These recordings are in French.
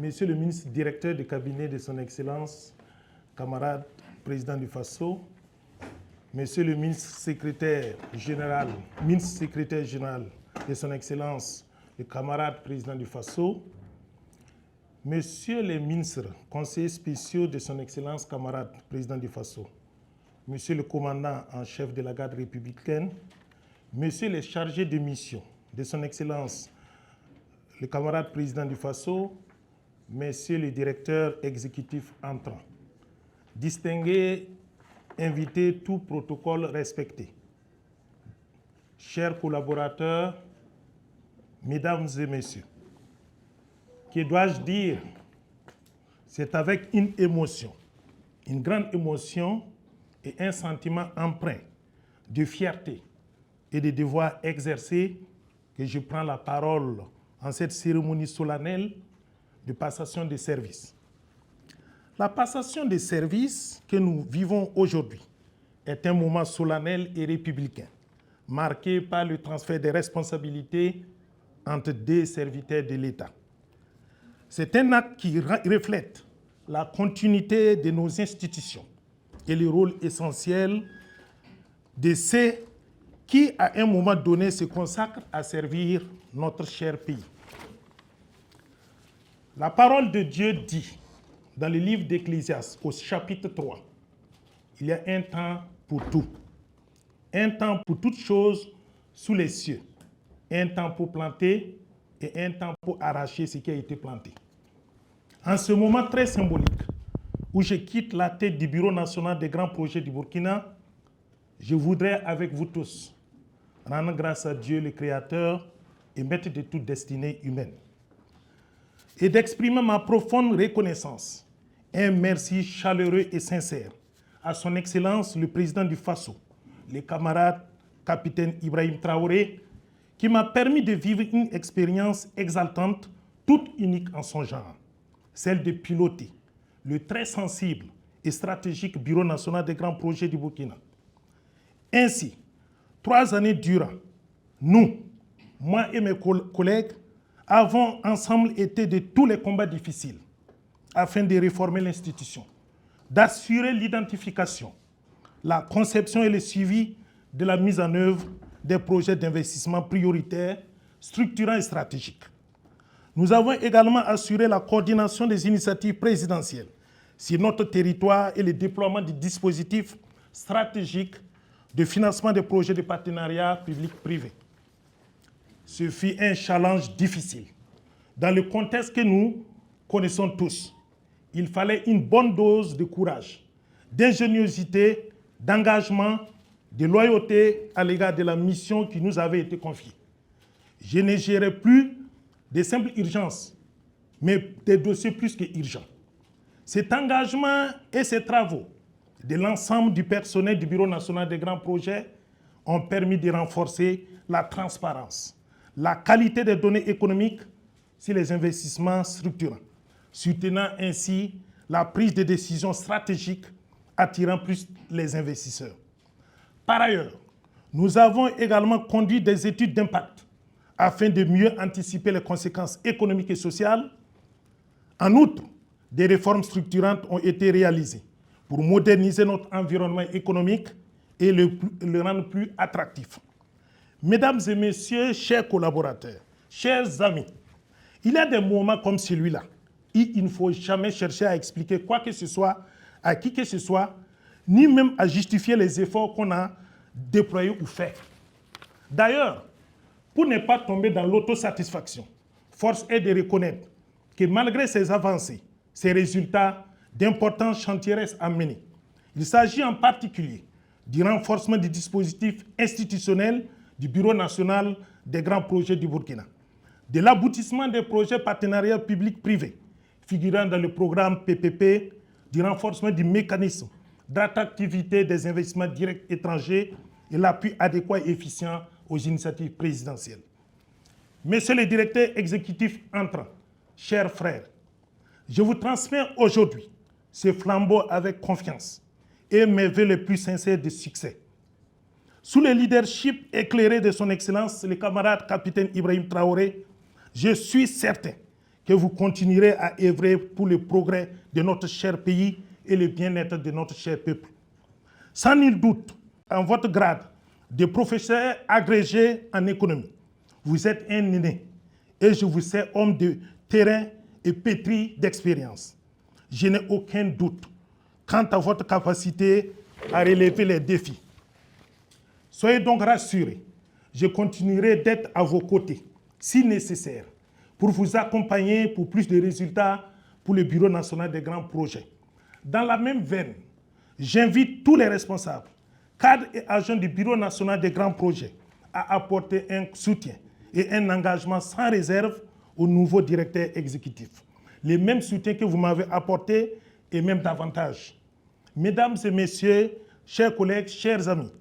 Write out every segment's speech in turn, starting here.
Monsieur le ministre directeur du cabinet de son Excellence, camarade président du FASO, Monsieur le ministre secrétaire général de son Excellence, le camarade président du FASO, Monsieur les ministres, conseillers spéciaux de son Excellence, camarade président du FASO, Monsieur le commandant en chef de la garde républicaine, Monsieur les chargés de mission de son Excellence, le camarade président du FASO, Messieurs les directeurs exécutifs entrants, distingués invités, tout protocole respecté, chers collaborateurs, mesdames et messieurs, que dois-je dire? C'est avec une émotion, une grande émotion et un sentiment empreint de fierté et de devoir exercer que je prends la parole en cette cérémonie solennelle de passation de services. La passation de services que nous vivons aujourd'hui est un moment solennel et républicain, marqué par le transfert des responsabilités entre deux serviteurs de l'État. C'est un acte qui reflète la continuité de nos institutions et le rôle essentiel de ceux qui, à un moment donné, se consacrent à servir notre cher pays. La parole de Dieu dit, dans le livre d'Ecclésiaste, au chapitre 3, il y a un temps pour tout. Un temps pour toutes choses sous les cieux. Un temps pour planter et un temps pour arracher ce qui a été planté. En ce moment très symbolique, où je quitte la tête du Bureau national des grands projets du Burkina, je voudrais avec vous tous rendre grâce à Dieu le Créateur et maître de toute destinée humaine, et d'exprimer ma profonde reconnaissance, un merci chaleureux et sincère à son Excellence le président du FASO, le camarade capitaine Ibrahim Traoré, qui m'a permis de vivre une expérience exaltante, toute unique en son genre, celle de piloter le très sensible et stratégique Bureau national des grands projets du Burkina. Ainsi, 3 années durant, nous, moi et mes collègues, avons ensemble été de tous les combats difficiles afin de réformer l'institution, d'assurer l'identification, la conception et le suivi de la mise en œuvre des projets d'investissement prioritaires, structurants et stratégiques. Nous avons également assuré la coordination des initiatives présidentielles sur notre territoire et le déploiement du dispositif stratégique de financement des projets de partenariat public-privé. Ce fut un challenge difficile. Dans le contexte que nous connaissons tous, il fallait une bonne dose de courage, d'ingéniosité, d'engagement, de loyauté à l'égard de la mission qui nous avait été confiée. Je ne gérais plus de simples urgences, mais des dossiers plus que urgents. Cet engagement et ces travaux de l'ensemble du personnel du Bureau national des grands projets ont permis de renforcer la transparence, la qualité des données économiques sur les investissements structurants, soutenant ainsi la prise de décisions stratégiques attirant plus les investisseurs. Par ailleurs, nous avons également conduit des études d'impact afin de mieux anticiper les conséquences économiques et sociales. En outre, des réformes structurantes ont été réalisées pour moderniser notre environnement économique et le rendre plus attractif. Mesdames et messieurs, chers collaborateurs, chers amis, il y a des moments comme celui-là où il ne faut jamais chercher à expliquer quoi que ce soit à qui que ce soit, ni même à justifier les efforts qu'on a déployés ou faits. D'ailleurs, pour ne pas tomber dans l'autosatisfaction, force est de reconnaître que malgré ces avancées, ces résultats, d'importants chantiers restent à mener. Il s'agit en particulier du renforcement du dispositif institutionnel du Bureau national des grands projets du Burkina, de l'aboutissement des projets partenariats publics-privés figurant dans le programme PPP, du renforcement du mécanisme d'attractivité des investissements directs étrangers et l'appui adéquat et efficient aux initiatives présidentielles. Messieurs les directeurs exécutifs entrants, chers frères, je vous transmets aujourd'hui ce flambeau avec confiance et mes vœux les plus sincères de succès. Sous le leadership éclairé de son Excellence, le camarade capitaine Ibrahim Traoré, je suis certain que vous continuerez à œuvrer pour le progrès de notre cher pays et le bien-être de notre cher peuple. Sans nul doute, en votre grade de professeur agrégé en économie, vous êtes un aîné et je vous sais homme de terrain et pétri d'expérience. Je n'ai aucun doute quant à votre capacité à relever les défis. Soyez donc rassurés, je continuerai d'être à vos côtés, si nécessaire, pour vous accompagner pour plus de résultats pour le Bureau national des grands projets. Dans la même veine, j'invite tous les responsables, cadres et agents du Bureau national des grands projets à apporter un soutien et un engagement sans réserve au nouveau directeur exécutif. Les mêmes soutiens que vous m'avez apportés et même davantage. Mesdames et messieurs, chers collègues, chers amis,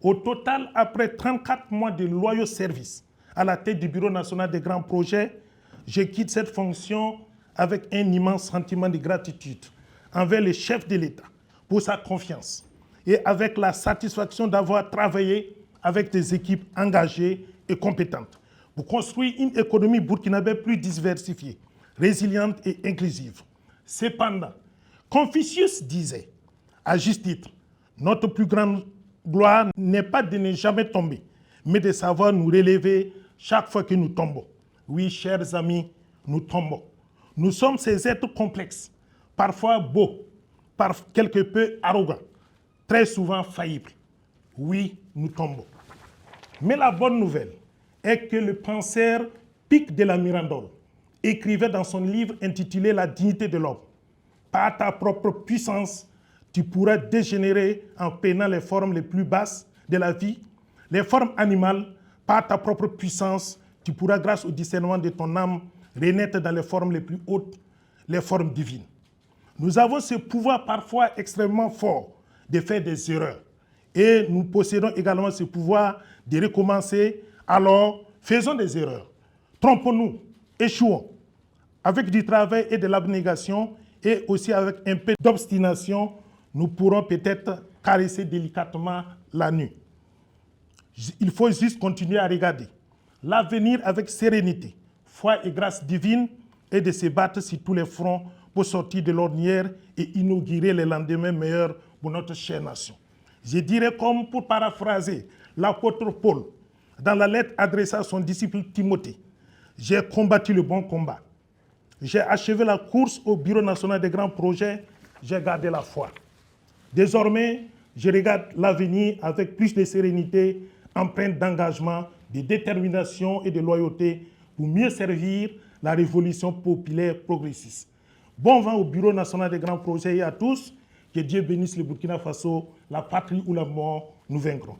au total, après 34 mois de loyaux services à la tête du Bureau national des grands projets, je quitte cette fonction avec un immense sentiment de gratitude envers le chef de l'État pour sa confiance et avec la satisfaction d'avoir travaillé avec des équipes engagées et compétentes pour construire une économie burkinabé plus diversifiée, résiliente et inclusive. Cependant, Confucius disait, à juste titre, notre plus grande gloire n'est pas de ne jamais tomber, mais de savoir nous relever chaque fois que nous tombons. Oui, chers amis, nous tombons. Nous sommes ces êtres complexes, parfois beaux, quelque peu arrogants, très souvent faillibles. Oui, nous tombons. Mais la bonne nouvelle est que le penseur Pic de la Mirandole écrivait dans son livre intitulé « La dignité de l'homme ». Par ta propre puissance, tu pourras dégénérer en peinant les formes les plus basses de la vie, les formes animales. Par ta propre puissance, tu pourras, grâce au discernement de ton âme, renaître dans les formes les plus hautes, les formes divines. Nous avons ce pouvoir parfois extrêmement fort de faire des erreurs. Et nous possédons également ce pouvoir de recommencer. Alors, faisons des erreurs. Trompons-nous, échouons. Avec du travail et de l'abnégation, et aussi avec un peu d'obstination, nous pourrons peut-être caresser délicatement la nuit. Il faut juste continuer à regarder l'avenir avec sérénité, foi et grâce divine, et de se battre sur tous les fronts pour sortir de l'ornière et inaugurer les lendemains meilleurs pour notre chère nation. Je dirais, comme pour paraphraser l'apôtre Paul, dans la lettre adressée à son disciple Timothée, j'ai combattu le bon combat. J'ai achevé la course au Bureau national des grands projets, j'ai gardé la foi. Désormais, je regarde l'avenir avec plus de sérénité, empreinte d'engagement, de détermination et de loyauté pour mieux servir la révolution populaire progressiste. Bon vent au Bureau national des grands projets et à tous. Que Dieu bénisse le Burkina Faso, la patrie où la mort nous vaincrons.